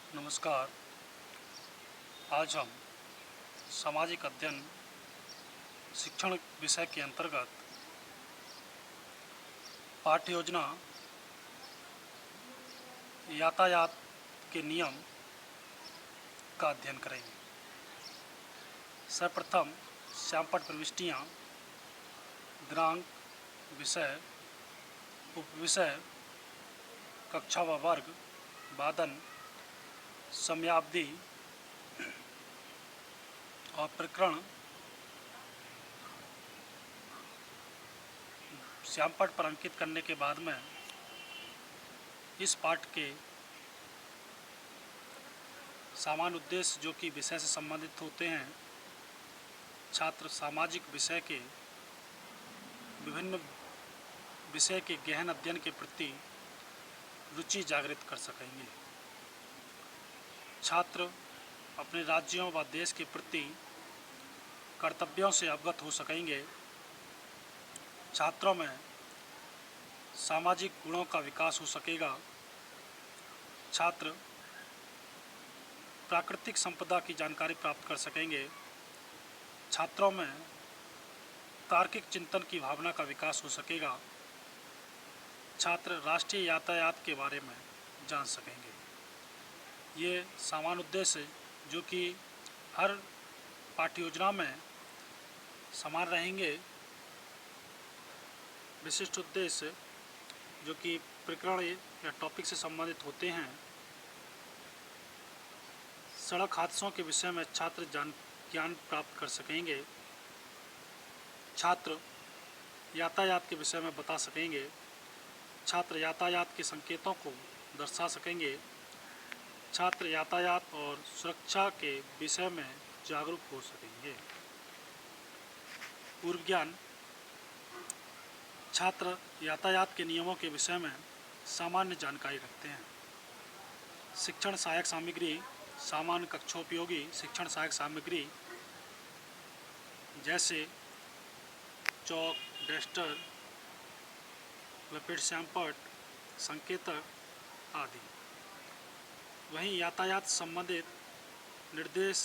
नमस्कार। आज हम सामाजिक अध्ययन शिक्षण विषय के अंतर्गत पाठ्य योजना यातायात के नियम का अध्ययन करेंगे। सर्वप्रथम श्यामपट्ट प्रविष्टियाँ, दिनांक, विषय, उपविषय, कक्षा व वर्ग, वादन, समयावधि और प्रकरण श्यामपट्ट पर अंकित करने के बाद में इस पाठ के सामान्य उद्देश्य जो कि विषय से संबंधित होते हैं, छात्र सामाजिक विषय के विभिन्न विषय के गहन अध्ययन के प्रति रुचि जागृत कर सकेंगे। छात्र अपने राज्यों व देश के प्रति कर्तव्यों से अवगत हो सकेंगे। छात्रों में सामाजिक गुणों का विकास हो सकेगा। छात्र प्राकृतिक संपदा की जानकारी प्राप्त कर सकेंगे। छात्रों में तार्किक चिंतन की भावना का विकास हो सकेगा। छात्र राष्ट्रीय यातायात के बारे में जान सकेंगे। ये सामान्य उद्देश्य जो कि हर पाठ्य योजना में समान रहेंगे। विशिष्ट उद्देश्य जो कि प्रकरण या टॉपिक से संबंधित होते हैं। सड़क हादसों के विषय में छात्र ज्ञान प्राप्त कर सकेंगे। छात्र यातायात के विषय में बता सकेंगे। छात्र यातायात के संकेतों को दर्शा सकेंगे। छात्र यातायात और सुरक्षा के विषय में जागरूक हो सकेंगे। पूर्व ज्ञान, छात्र यातायात के नियमों के विषय में सामान्य जानकारी रखते हैं। शिक्षण सहायक सामग्री, सामान्य कक्षोपयोगी शिक्षण सहायक सामग्री जैसे चौक, डस्टर, लपेट श्यामपट्ट, संकेतक आदि। वहीं यातायात संबंधित निर्देश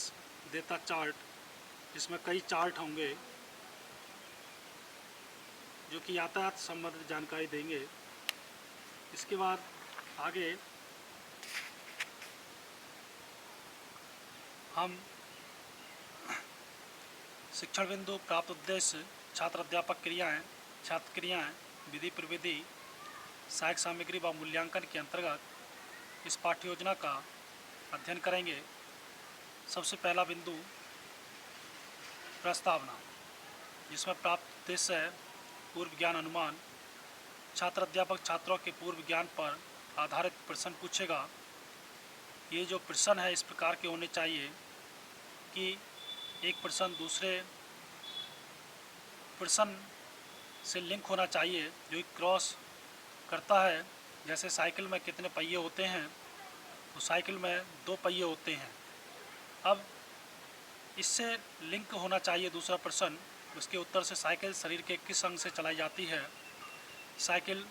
देता चार्ट, जिसमें कई चार्ट होंगे जो कि यातायात संबंधित जानकारी देंगे। इसके बाद आगे हम शिक्षण बिंदु, प्राप्त उद्देश्य, छात्र अध्यापक क्रियाएं, छात्र क्रियाएं, विधि प्रविधि, सहायक सामग्री व मूल्यांकन के अंतर्गत इस पाठ्य योजना का अध्ययन करेंगे। सबसे पहला बिंदु प्रस्तावना, जिसमें प्राप्त उद्देश्य है पूर्व ज्ञान अनुमान। छात्र अध्यापक छात्रों के पूर्व ज्ञान पर आधारित प्रश्न पूछेगा। ये जो प्रश्न है इस प्रकार के होने चाहिए कि एक प्रश्न दूसरे प्रश्न से लिंक होना चाहिए, जो क्रॉस करता है। जैसे साइकिल में कितने पहिए होते हैं, तो साइकिल में 2 पहिए होते हैं। अब इससे लिंक होना चाहिए दूसरा प्रश्न। उसके उत्तर से साइकिल शरीर के किस अंग से चलाई जाती है? साइकिल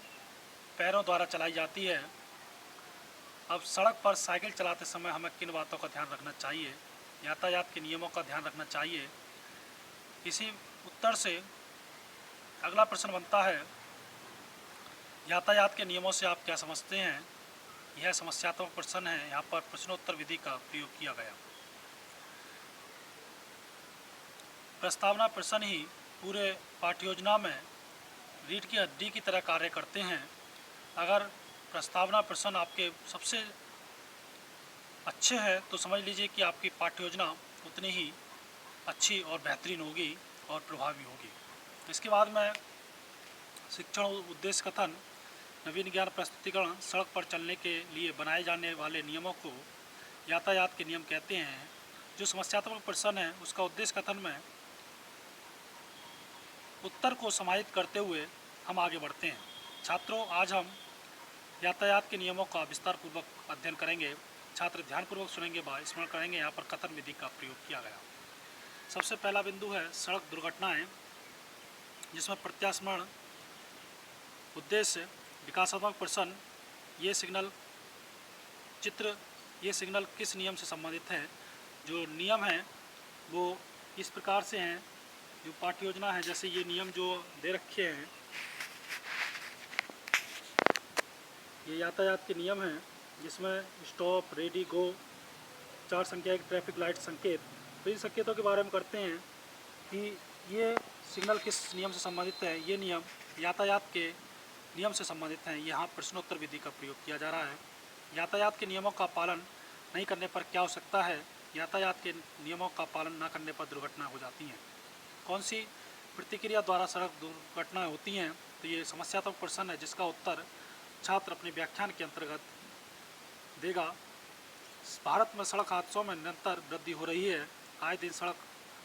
पैरों द्वारा चलाई जाती है। अब सड़क पर साइकिल चलाते समय हमें किन बातों का ध्यान रखना चाहिए? यातायात के नियमों का ध्यान रखना चाहिए। इसी उत्तर से अगला प्रश्न बनता है, यातायात के नियमों से आप क्या समझते हैं? यह समस्यात्मक प्रश्न है। यहाँ पर प्रश्नोत्तर विधि का प्रयोग किया गया। प्रस्तावना प्रश्न ही पूरे पाठ्य योजना में रीढ़ की हड्डी की तरह कार्य करते हैं। अगर प्रस्तावना प्रश्न आपके सबसे अच्छे हैं तो समझ लीजिए कि आपकी पाठ्य योजना उतनी ही अच्छी और बेहतरीन होगी और प्रभावी होगी। इसके बाद में शिक्षण उद्देश्य कथन, नवीन ज्ञान प्रस्तुतिकरण। सड़क पर चलने के लिए बनाए जाने वाले नियमों को यातायात के नियम कहते हैं। जो समस्यात्मक प्रश्न है उसका उद्देश्य कथन में उत्तर को समाहित करते हुए हम आगे बढ़ते हैं। छात्रों, आज हम यातायात के नियमों का विस्तार पूर्वक अध्ययन करेंगे। छात्र ध्यानपूर्वक सुनेंगे व स्मरण करेंगे। यहाँ पर कथन विधि का प्रयोग किया गया। सबसे पहला बिंदु है सड़क दुर्घटनाएं, जिसमें प्रत्यास्मरण उद्देश्य विकासात्मक प्रश्न। ये सिग्नल चित्र ये सिग्नल किस नियम से संबंधित है। जो नियम हैं वो इस प्रकार से हैं, जो पाठ्य योजना है जैसे ये नियम जो दे रखे हैं, ये यातायात के नियम हैं जिसमें स्टॉप, रेडी, गो, 4 संख्या के ट्रैफिक लाइट संकेत। तो इन संकेतों के बारे में करते हैं कि ये सिग्नल किस नियम से संबंधित है। ये नियम यातायात के नियम से संबंधित हैं। यहाँ प्रश्नोत्तर विधि का प्रयोग किया जा रहा है। यातायात के नियमों का पालन नहीं करने पर क्या हो सकता है। यातायात के नियमों का पालन न करने पर दुर्घटना हो जाती हैं। कौन सी प्रतिक्रिया द्वारा सड़क दुर्घटनाएं होती हैं। तो ये समस्यात्मक प्रश्न है जिसका उत्तर छात्र अपने व्याख्यान के अंतर्गत देगा। भारत में सड़क हादसों में निरंतर वृद्धि हो रही है। आए दिन सड़क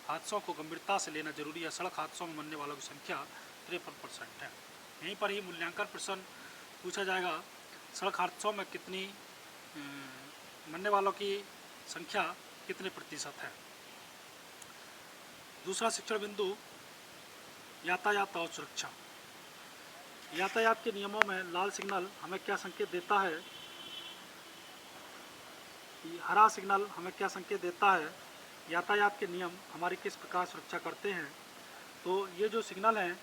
हादसों को गंभीरता से लेना जरूरी है। सड़क हादसों में मरने वालों की संख्या 53% है। यहीं पर ही मूल्यांकन प्रश्न पूछा जाएगा, सड़क हादसों में कितनी मरने वालों की संख्या कितने प्रतिशत है। दूसरा शिक्षण बिंदु, यातायात और सुरक्षा। यातायात के नियमों में लाल सिग्नल हमें क्या संकेत देता है, हरा सिग्नल हमें क्या संकेत देता है, यातायात के नियम हमारी किस प्रकार सुरक्षा करते हैं। तो ये जो सिग्नल हैं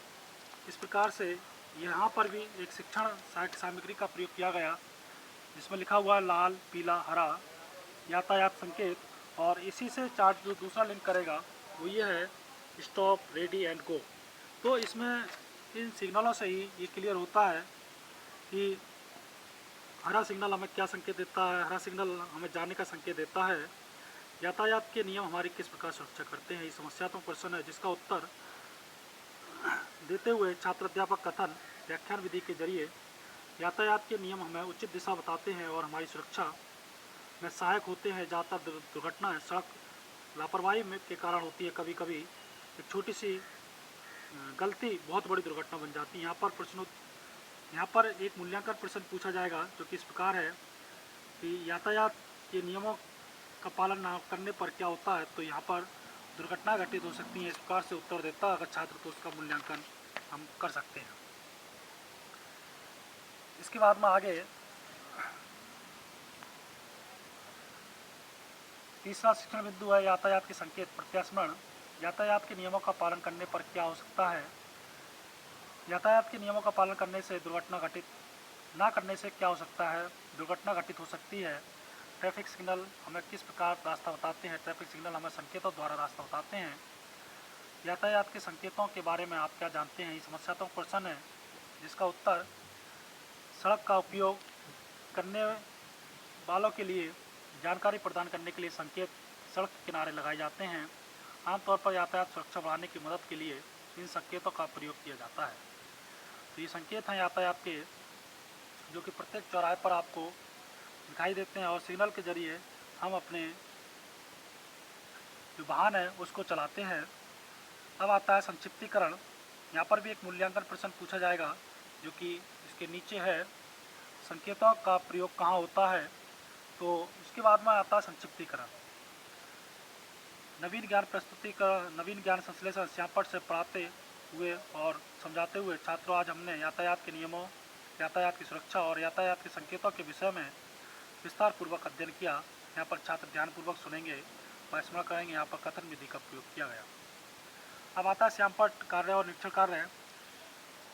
इस प्रकार से यहाँ पर भी एक शिक्षण सहायक सामग्री का प्रयोग किया गया जिसमें लिखा हुआ है लाल, पीला, हरा यातायात संकेत। और इसी से चार्ट जो दूसरा लिंक करेगा वो ये है स्टॉप, रेडी एंड गो। तो इसमें इन सिग्नलों से ही ये क्लियर होता है कि हरा सिग्नल हमें क्या संकेत देता है। हरा सिग्नल हमें जाने का संकेत देता है। यातायात के नियम हमारी किस प्रकार सुरक्षा करते हैं। ये समस्यात्मक प्रश्न है जिसका उत्तर देते हुए छात्र अध्यापक कथन व्याख्यान विधि के जरिए यातायात के नियम हमें उचित दिशा बताते हैं और हमारी सुरक्षा में सहायक होते हैं। ज़्यादातर दुर्घटनाएं सड़क लापरवाही में के कारण होती है। कभी कभी एक छोटी सी गलती बहुत बड़ी दुर्घटना बन जाती है। यहाँ पर एक मूल्यांकन प्रश्न पूछा जाएगा जो कि इस प्रकार है कि यातायात के नियमों का पालन न करने पर क्या होता है। तो यहाँ पर दुर्घटना घटित हो सकती है। इस प्रकार से उत्तर देता है अगर छात्र तो उसका मूल्यांकन हम कर सकते हैं। इसके बाद में आगे तीसरा शिक्षण बिंदु है यातायात के संकेत प्रत्यास्मरण। यातायात के नियमों का पालन करने पर क्या हो सकता है। यातायात के नियमों का पालन करने से दुर्घटना घटित ना करने से क्या हो सकता है। दुर्घटना घटित हो सकती है। ट्रैफिक सिग्नल हमें किस प्रकार रास्ता बताते हैं। ट्रैफिक सिग्नल हमें संकेतों द्वारा रास्ता बताते हैं। यातायात के संकेतों के बारे में आप क्या जानते हैं। ये समस्यात्मक प्रश्न है जिसका उत्तर सड़क का उपयोग करने वालों के लिए जानकारी प्रदान करने के लिए संकेत सड़क के किनारे लगाए जाते हैं। आमतौर पर यातायात सुरक्षा बढ़ाने की मदद के लिए इन संकेतों का प्रयोग किया जाता है। तो ये संकेत हैं यातायात के जो कि प्रत्येक चौराहे पर आपको दिखाई देते हैं और सिग्नल के जरिए हम अपने जो वाहन है उसको चलाते हैं। अब आता है संक्षिप्तीकरण। यहाँ पर भी एक मूल्यांकन प्रश्न पूछा जाएगा जो कि इसके नीचे है, संकेतों का प्रयोग कहाँ होता है। तो इसके बाद में आता है संक्षिप्तीकरण। नवीन ज्ञान संश्लेषण श्यामपट्ट से पढ़ाते हुए और समझाते हुए छात्रों, आज हमने यातायात के नियमों, यातायात की सुरक्षा और यातायात के संकेतों के विषय में विस्तार पूर्वक अध्ययन किया। यहाँ पर छात्र ध्यानपूर्वक सुनेंगे और स्मरण करेंगे। यहाँ पर कथन विधि का प्रयोग किया गया। अब आता है श्यामपट्ट कार्य और निरीक्षण कार्य।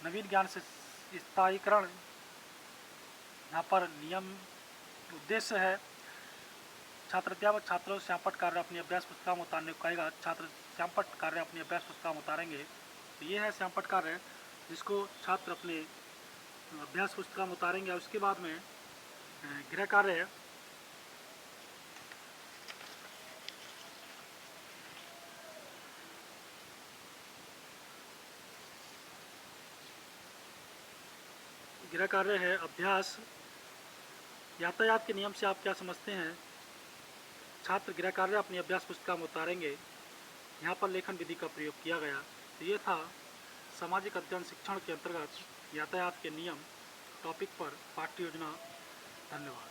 नवीन ज्ञान से स्थायीकरण। यहाँ पर नियम उद्देश्य है छात्र अध्यापक छात्रों से श्यामपट्ट कार्य अपनी अभ्यास पुस्तिका में उतारने को कहेगा। छात्र श्यामपट्ट कार्य अपनी अभ्यास पुस्तिका में उतारेंगे। तो ये है श्यामपट्ट कार्य जिसको छात्र अपने अभ्यास पुस्तिका में उतारेंगे। और उसके बाद में गृह कार्य है। गृह कार्य है अभ्यास। यातायात के नियम से आप क्या समझते हैं। छात्र गृह कार्य अपनी अभ्यास पुस्तिका में उतारेंगे। यहाँ पर लेखन विधि का प्रयोग किया गया। तो ये था सामाजिक अध्ययन शिक्षण के अंतर्गत यातायात के नियम टॉपिक पर पाठ्य योजना। धन्यवाद।